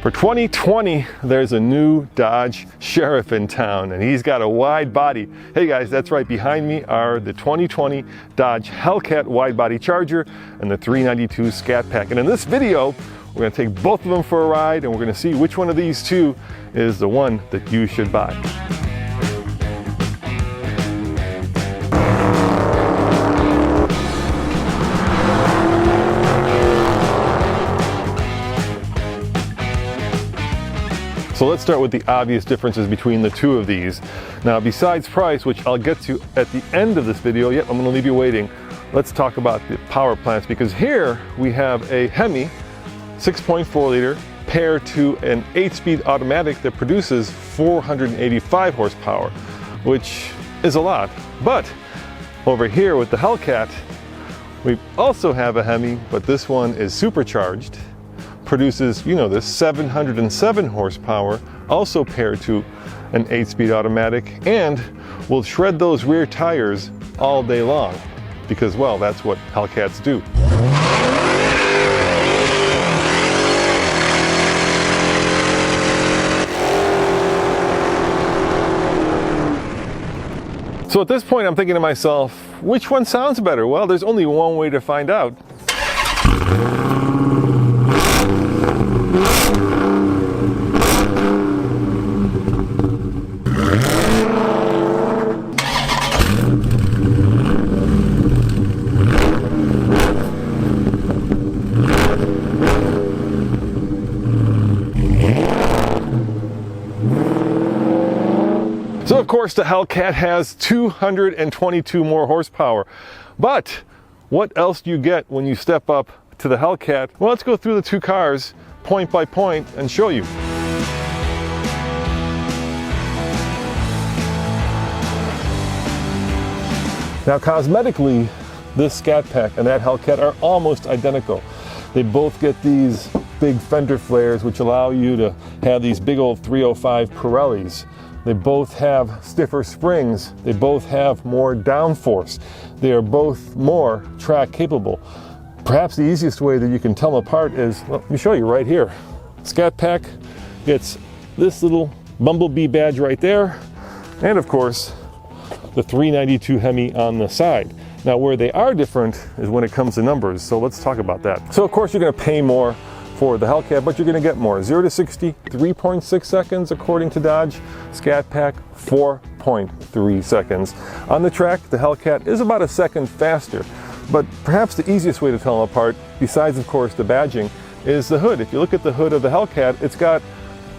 For 2020, there's a new Dodge Sheriff in town, and he's got a wide body. Hey guys, that's right, behind me are the 2020 Dodge Hellcat Widebody Charger and the 392 Scat Pack. And in this video, we're going to take both of them for a ride, and we're going to see which one of these two is the one that you should buy. So let's start with the obvious differences between the two of these. Now, besides price, which I'll get to at the end of this video, yep, I'm gonna leave you waiting. Let's talk about the power plants, because here we have a Hemi 6.4 liter paired to an 8-speed automatic that produces 485 horsepower, which is a lot. But over here with the Hellcat, we also have a Hemi, but this one is supercharged. Produces, you know this, 707 horsepower, also paired to an 8-speed automatic, and will shred those rear tires all day long, because, well, that's what Hellcats do. So at this point, I'm thinking to myself, which one sounds better? Well, there's only one way to find out. So of course the Hellcat has 222 more horsepower, but what else do you get when you step up to the Hellcat? Well, let's go through the two cars point by point and show you. Now cosmetically, this Scat Pack and that Hellcat are almost identical. They both get these big fender flares which allow you to have these big old 305 Pirellis. They both have stiffer springs. They both have more downforce. They are both more track capable. Perhaps the easiest way that you can tell them apart is, well, let me show you right here. Scat Pack gets this little bumblebee badge right there, and of course, the 392 Hemi on the side. Now, where they are different is when it comes to numbers, so let's talk about that. So of course, you're gonna pay more for the Hellcat, but you're going to get more. 0 to 60, 3.6 seconds according to Dodge. Scat Pack, 4.3 seconds. On the track, the Hellcat is about a second faster, but perhaps the easiest way to tell them apart, besides of course the badging, is the hood. If you look at the hood of the Hellcat, it's got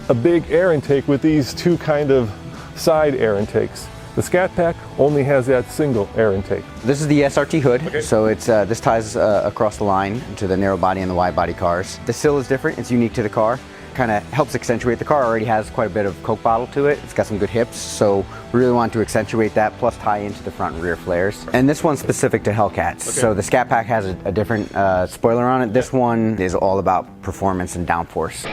a big air intake with these two kind of side air intakes. The Scat Pack only has that single air intake. This is the SRT hood, okay. So it's this ties across the line to the narrow body and the wide body cars. The sill is different, it's unique to the car. Kind of helps accentuate the car. Already has quite a bit of Coke bottle to it. It's got some good hips, so we really want to accentuate that, plus tie into the front and rear flares. And this one's specific to Hellcats. Okay. So the Scat Pack has a different spoiler on it. This one is all about performance and downforce.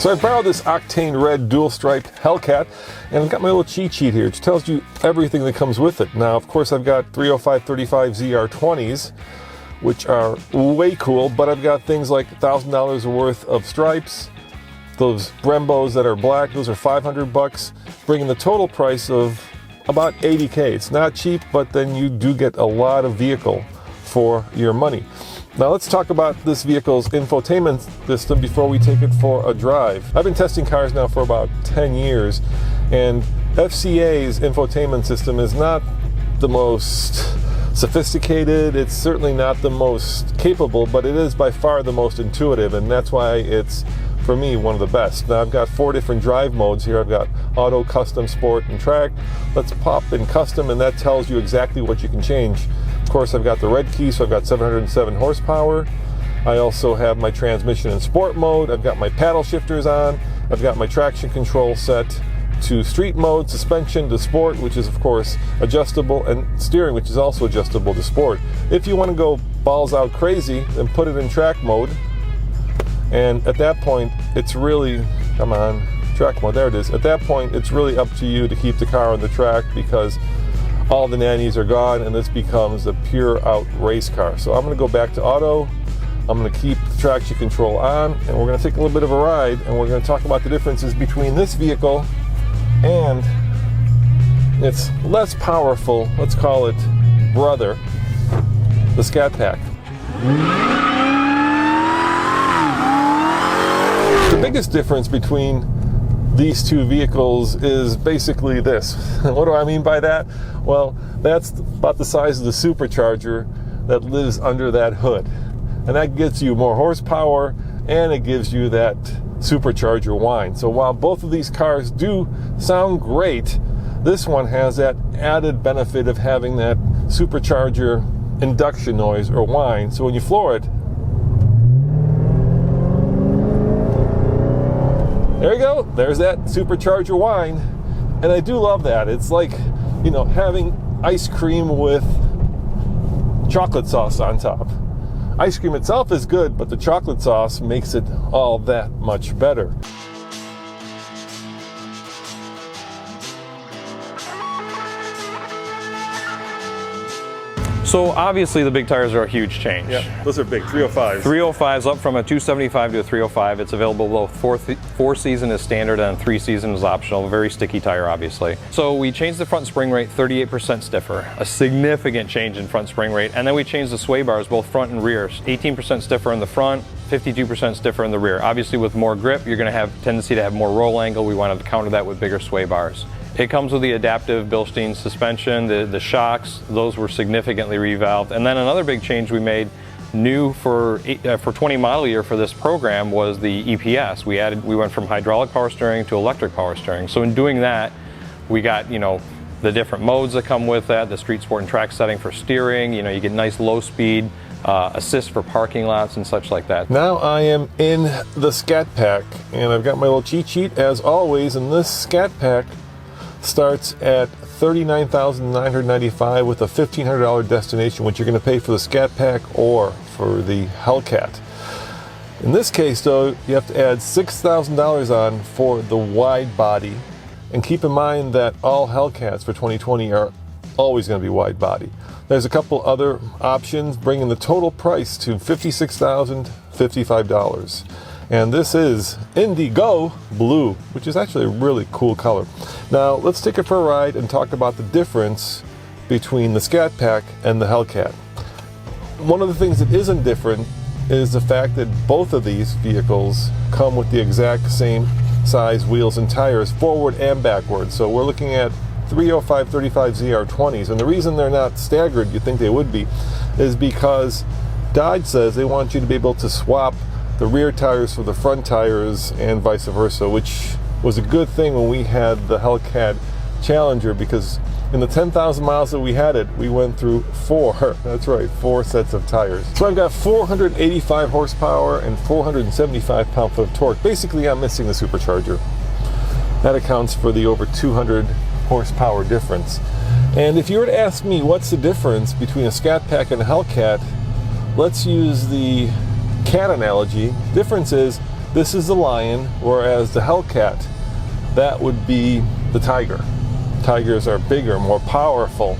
So I borrowed this octane red dual striped Hellcat, and I've got my little cheat sheet here, which tells you everything that comes with it. Now, of course, I've got 305/35 ZR20s, which are way cool, but I've got things like $1,000 worth of stripes. Those Brembos that are black, those are 500 bucks, bringing the total price of about 80K. It's not cheap, but then you do get a lot of vehicle for your money. Now let's talk about this vehicle's infotainment system before we take it for a drive. I've been testing cars now for about 10 years, and FCA's infotainment system is not the most sophisticated, it's certainly not the most capable, but it is by far the most intuitive, and that's why it's, for me, one of the best. Now I've got 4 different drive modes here. I've got Auto, Custom, Sport, and Track. Let's pop in Custom, and that tells you exactly what you can change. Of course, I've got the red key, so I've got 707 horsepower. I also have my transmission in sport mode. I've got my paddle shifters on. I've got my traction control set to street mode, suspension to sport, which is of course adjustable, and steering, which is also adjustable to sport. If you want to go balls out crazy, then put it in track mode. And at that point, it's really, come on, track mode. There it is. At that point, it's really up to you to keep the car on the track because all the nannies are gone and this becomes a pure out race car. So I'm going to go back to auto. I'm going to keep the traction control on, and we're going to take a little bit of a ride, and we're going to talk about the differences between this vehicle and its less powerful, let's call it brother, the Scat Pack. The biggest difference between these two vehicles is basically this. What do I mean by that? Well, that's about the size of the supercharger that lives under that hood. And that gives you more horsepower, and it gives you that supercharger whine. So while both of these cars do sound great, this one has that added benefit of having that supercharger induction noise or whine. So when you floor it, there you go, there's that supercharger whine. And I do love that. It's like, you know, having ice cream with chocolate sauce on top. Ice cream itself is good, but the chocolate sauce makes it all that much better. So obviously the big tires are a huge change. Yeah, those are big, 305s. 305s up from a 275 to a 305. It's available both four season is standard and 3 season is optional. A very sticky tire, obviously. So we changed the front spring rate 38% stiffer, a significant change in front spring rate. And then we changed the sway bars, both front and rear, 18% stiffer in the front, 52% stiffer in the rear. Obviously with more grip, you're gonna have tendency to have more roll angle. We wanted to counter that with bigger sway bars. It comes with the adaptive Bilstein suspension, the shocks, those were significantly revalved. And then another big change we made new for 20 model year for this program was the EPS. We went from hydraulic power steering to electric power steering. So in doing that, we got, you know, the different modes that come with that, the street sport and track setting for steering, you know, you get nice low speed, assist for parking lots and such like that. Now I am in the Scat Pack, and I've got my little cheat sheet as always, and this Scat Pack starts at $39,995 with a $1,500 destination, which you're going to pay for the Scat Pack or for the Hellcat. In this case, though, you have to add $6,000 on for the wide body, and keep in mind that all Hellcats for 2020 are always going to be wide body. There's a couple other options, bringing the total price to $56,055. And this is Indigo Blue, which is actually a really cool color. Now, let's take it for a ride and talk about the difference between the Scat Pack and the Hellcat. One of the things that isn't different is the fact that both of these vehicles come with the exact same size wheels and tires, forward and backward. So we're looking at 305 35 ZR20s, and the reason they're not staggered, you think they would be, is because Dodge says they want you to be able to swap the rear tires for the front tires and vice versa, which was a good thing when we had the Hellcat Challenger, because in the 10,000 miles that we had it, we went through four sets of tires. So I've got 485 horsepower and 475 pound-foot of torque. Basically, I'm missing the supercharger. That accounts for the over 200 horsepower difference. And if you were to ask me what's the difference between a Scat Pack and a Hellcat, let's use the cat analogy. Difference is this is the lion, whereas the Hellcat, that would be the tiger. Tigers are bigger, more powerful.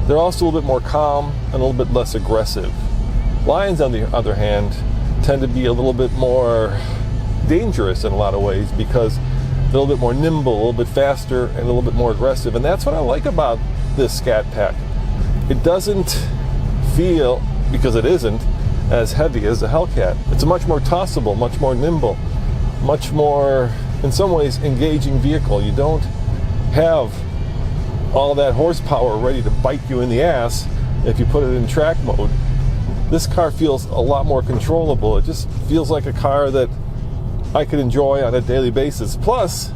They're also a little bit more calm and a little bit less aggressive. Lions, on the other hand, tend to be a little bit more dangerous in a lot of ways because they're a little bit more nimble, a little bit faster, and a little bit more aggressive. And that's what I like about this Scat Pack. It doesn't feel, because it isn't, as heavy as the Hellcat. It's a much more tossable, much more nimble, much more, in some ways, engaging vehicle. You don't have all that horsepower ready to bite you in the ass if you put it in track mode. This car feels a lot more controllable. It just feels like a car that I could enjoy on a daily basis. Plus,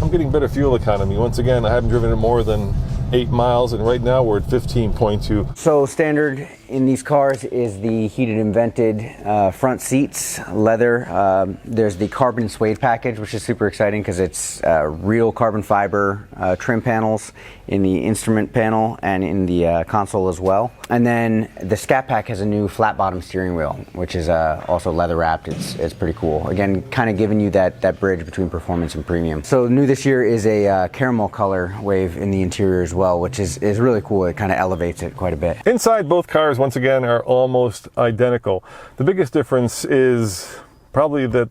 I'm getting better fuel economy. Once again, I haven't driven it more than 8 miles, and right now we're at 15.2. So standard in these cars is the heated and vented front seats, leather. There's the carbon suede package, which is super exciting because it's real carbon fiber trim panels in the instrument panel and in the console as well. And then the Scat pack has a new flat bottom steering wheel, which is also leather wrapped. It's pretty cool. Again, kind of giving you that bridge between performance and premium. So new this year is a caramel color wave in the interior as well, which is really cool. It kind of elevates it quite a bit. Inside, both cars, once again, are almost identical. The biggest difference is probably that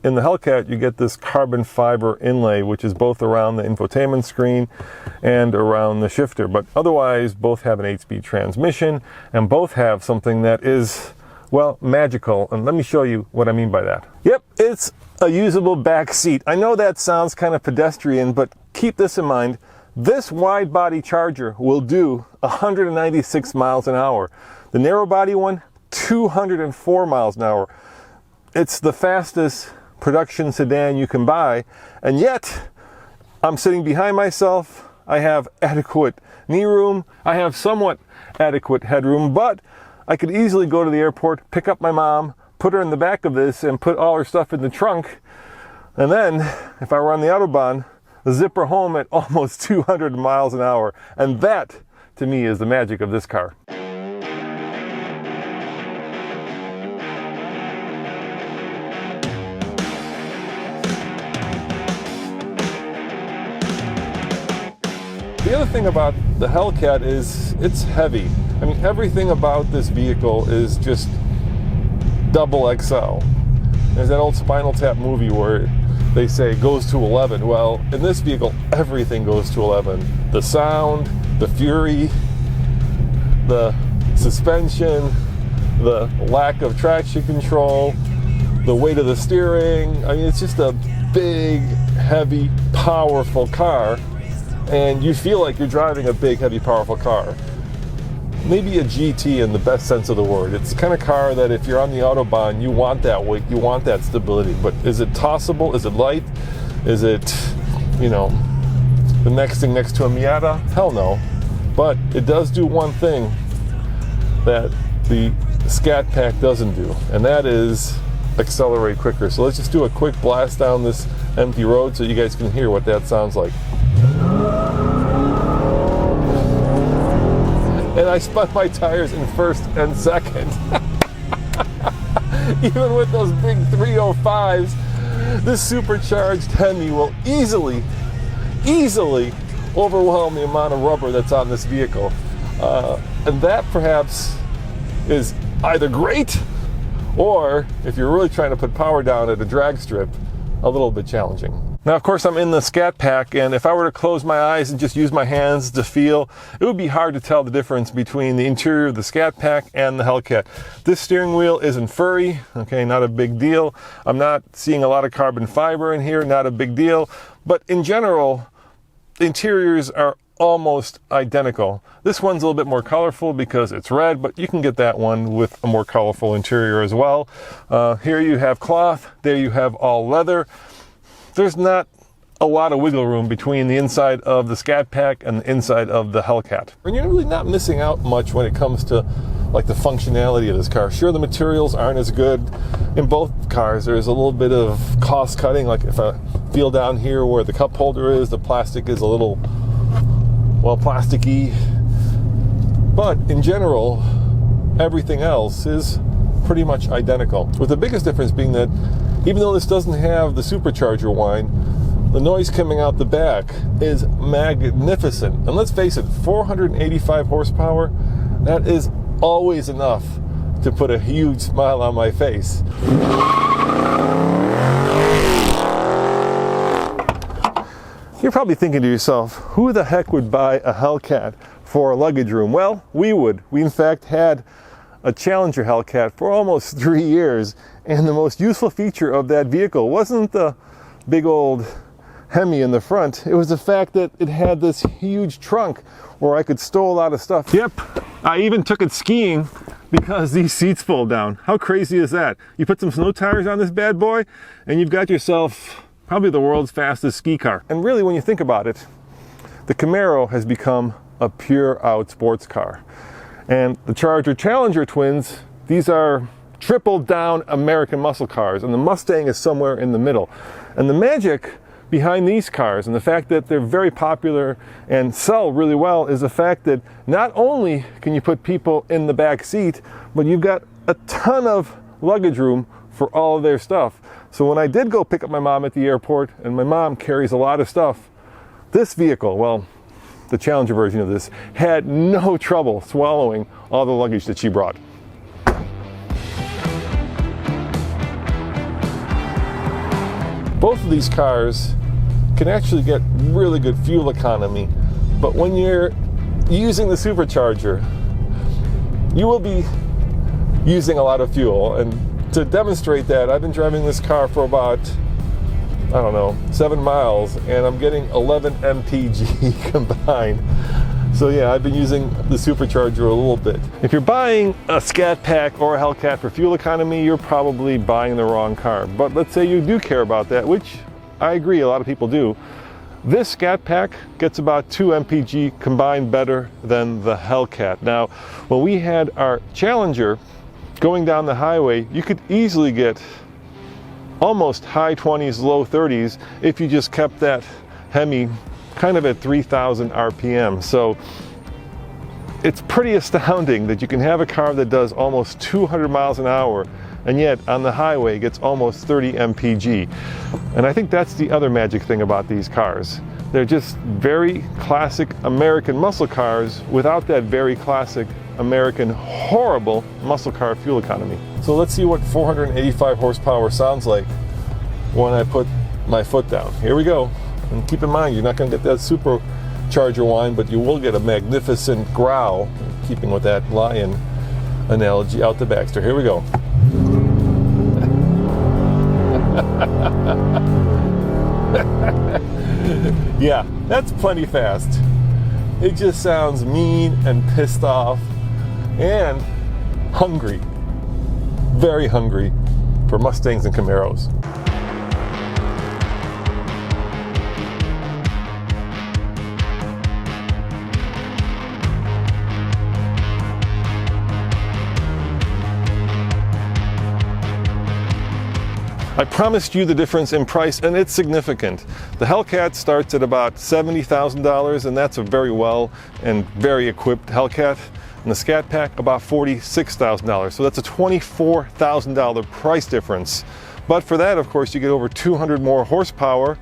in the Hellcat, you get this carbon fiber inlay, which is both around the infotainment screen and around the shifter. But otherwise, both have an 8-speed transmission, and both have something that is, well, magical. And let me show you what I mean by that. Yep, it's a usable back seat. I know that sounds kind of pedestrian, but keep this in mind. This wide body Charger will do 196 miles an hour. The narrow body one, 204 miles an hour. It's the fastest production sedan you can buy, and yet I'm sitting behind myself. I have adequate knee room. I have somewhat adequate headroom, but I could easily go to the airport, pick up my mom, put her in the back of this, and put all her stuff in the trunk. And then, if I were on the Autobahn, zip her home at almost 200 miles an hour. And that, to me, is the magic of this car. The other thing about the Hellcat is it's heavy. I mean, everything about this vehicle is just double XL. There's that old Spinal Tap movie where they say it goes to 11. Well, in this vehicle, everything goes to 11. The sound, the fury, the suspension, the lack of traction control, the weight of the steering. I mean, it's just a big, heavy, powerful car. And you feel like you're driving a big, heavy, powerful car. Maybe a GT in the best sense of the word. It's the kind of car that if you're on the Autobahn, you want that weight, you want that stability. But is it tossable? Is it light? Is it, you know, the next thing next to a Miata? Hell no. But it does do one thing that the Scat Pack doesn't do, and that is accelerate quicker. So let's just do a quick blast down this empty road so you guys can hear what that sounds like. And I spun my tires in first and second. Even with those big 305s, this supercharged Hemi will easily overwhelm the amount of rubber that's on this vehicle. And that perhaps is either great, or if you're really trying to put power down at a drag strip, a little bit challenging. Now, of course, I'm in the Scat Pack, and if I were to close my eyes and just use my hands to feel, it would be hard to tell the difference between the interior of the Scat Pack and the Hellcat. This steering wheel isn't furry, okay, not a big deal. I'm not seeing a lot of carbon fiber in here, not a big deal. But in general, the interiors are almost identical. This one's a little bit more colorful because it's red, but you can get that one with a more colorful interior as well. Here you have cloth, there you have all leather. There's not a lot of wiggle room between the inside of the Scat Pack and the inside of the Hellcat. And you're really not missing out much when it comes to like the functionality of this car. Sure, the materials aren't as good in both cars. There's a little bit of cost cutting. Like if I feel down here where the cup holder is, the plastic is a little, well, plasticky. But in general, everything else is pretty much identical. With the biggest difference being that even though this doesn't have the supercharger whine, the noise coming out the back is magnificent. And let's face it, 485 horsepower, that is always enough to put a huge smile on my face. You're probably thinking to yourself, who the heck would buy a Hellcat for a luggage room? Well, we would. We in fact had a Challenger Hellcat for almost 3 years, and the most useful feature of that vehicle wasn't the big old Hemi in the front. It was the fact that it had this huge trunk where I could stow a lot of stuff. Yep, I even took it skiing because these seats fold down. How crazy is that? You put some snow tires on this bad boy and you've got yourself probably the world's fastest ski car. And really, when you think about it, the Camaro has become a pure out sports car. And the Charger Challenger twins, these are triple down American muscle cars, and the Mustang is somewhere in the middle. And the magic behind these cars and the fact that they're very popular and sell really well is the fact that not only can you put people in the back seat, but you've got a ton of luggage room for all of their stuff. So when I did go pick up my mom at the airport, and my mom carries a lot of stuff, this vehicle, well, the Challenger version of this, had no trouble swallowing all the luggage that she brought. Both of these cars can actually get really good fuel economy, but when you're using the supercharger, you will be using a lot of fuel. And to demonstrate that, I've been driving this car for about, I don't know, 7 miles, and I'm getting 11 mpg combined. So yeah, I've been using the supercharger a little bit. If you're buying a Scat Pack or a Hellcat for fuel economy, you're probably buying the wrong car. But let's say you do care about that, which I agree a lot of people do. This Scat Pack gets about 2 mpg combined better than the Hellcat. Now, when we had our Challenger going down the highway, you could easily get almost high 20s, low 30s if you just kept that Hemi kind of at 3,000 RPM. So it's pretty astounding that you can have a car that does almost 200 miles an hour and yet on the highway gets almost 30 mpg. And I think that's the other magic thing about these cars. They're just very classic American muscle cars without that very classic American horrible muscle car fuel economy. So let's see what 485 horsepower sounds like when I put my foot down. Here we go. And keep in mind, you're not going to get that supercharger whine, but you will get a magnificent growl, keeping with that lion analogy out the Baxter. Here we go. Yeah, that's plenty fast. It just sounds mean and pissed off and hungry. Very hungry for Mustangs and Camaros. I promised you the difference in price, and it's significant. The Hellcat starts at about $70,000, and that's a very well and very equipped Hellcat. And the Scat Pack about $46,000. So that's a $24,000 price difference. But for that, of course, you get over 200 more horsepower.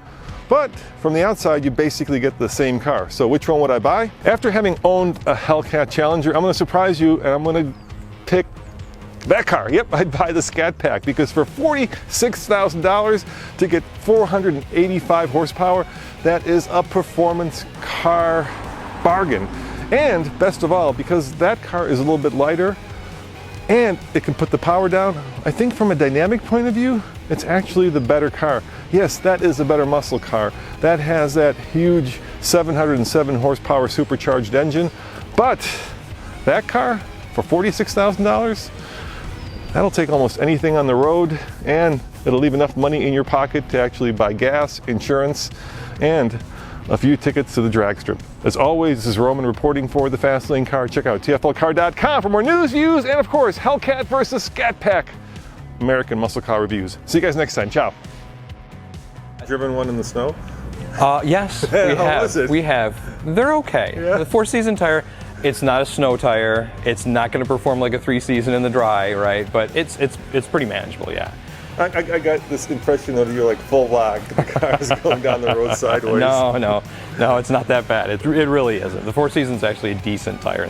But from the outside, you basically get the same car. So which one would I buy? After having owned a Hellcat Challenger, I'm going to surprise you, and I'm going to pick that car. Yep, I'd buy the Scat Pack, because for $46,000 to get 485 horsepower, that is a performance car bargain. And best of all, because that car is a little bit lighter and it can put the power down, I think from a dynamic point of view, it's actually the better car. Yes, that is a better muscle car. That has that huge 707 horsepower supercharged engine, but that car for $46,000, that'll take almost anything on the road, and it'll leave enough money in your pocket to actually buy gas, insurance, and a few tickets to the drag strip. As always, this is Roman reporting for the Fast Lane Car. Check out tflcar.com for more news, views, and of course, Hellcat versus Scat Pack American muscle car reviews. See you guys next time. Ciao. Driven one in the snow? Yes, we have. We have. They're okay. Yeah. The 4-season tire, it's not a snow tire. It's not going to perform like a 3-season in the dry, right? But it's pretty manageable, yeah. I got this impression of you're like full lock. The car's going down the road sideways. No, it's not that bad. It really isn't. The 4-season's actually a decent tire.